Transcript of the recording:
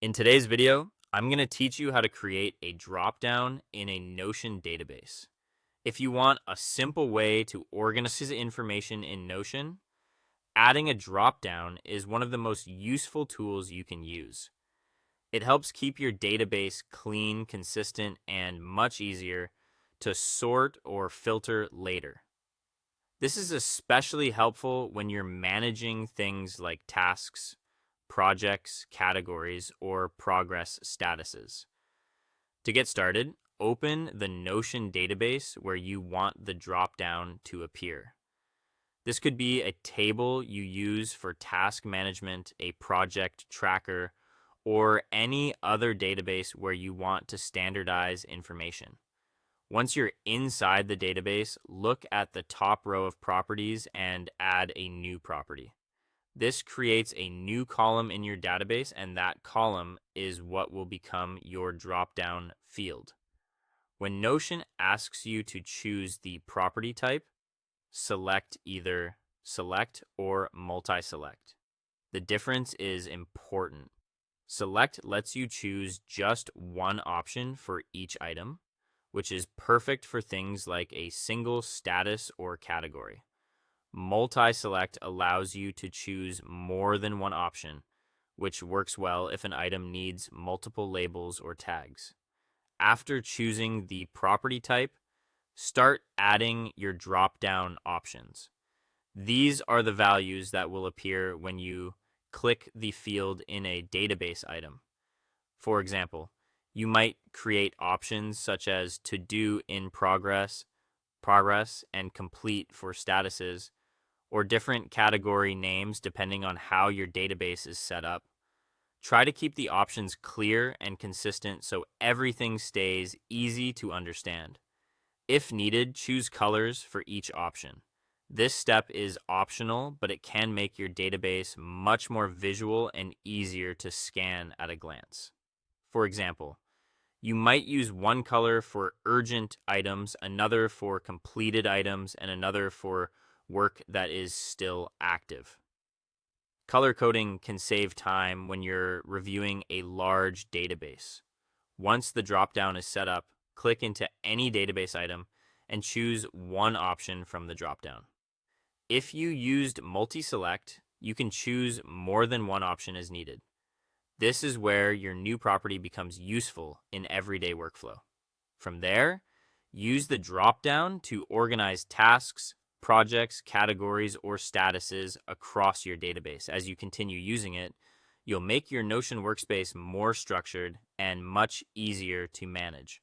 In today's video, I'm going to teach you how to create a dropdown in a Notion database. If you want a simple way to organize information in Notion, adding a dropdown is one of the most useful tools you can use. It helps keep your database clean, consistent, and much easier to sort or filter later. This is especially helpful when you're managing things like tasks, projects, categories, or progress statuses. To get started, open the Notion database where you want the dropdown to appear. This could be a table you use for task management, a project tracker, or any other database where you want to standardize information. Once you're inside the database, look at the top row of properties and add a new property. This creates a new column in your database, and that column is what will become your dropdown field. When Notion asks you to choose the property type, select either select or multi-select. The difference is important. Select lets you choose just one option for each item, which is perfect for things like a single status or category. Multi-select allows you to choose more than one option, which works well if an item needs multiple labels or tags. After choosing the property type, start adding your drop-down options. These are the values that will appear when you click the field in a database item. For example, you might create options such as to do in progress, and complete for statuses, or different category names depending on how your database is set up. Try to keep the options clear and consistent so everything stays easy to understand. If needed, choose colors for each option. This step is optional, but it can make your database much more visual and easier to scan at a glance. For example, you might use one color for urgent items, another for completed items, and another for work that is still active. Color coding can save time when you're reviewing a large database. Once the dropdown is set up, click into any database item and choose one option from the dropdown. If you used multi-select, you can choose more than one option as needed. This is where your new property becomes useful in everyday workflow. From there, use the dropdown to organize tasks, projects, categories, or statuses across your database. As you continue using it, you'll make your Notion workspace more structured and much easier to manage.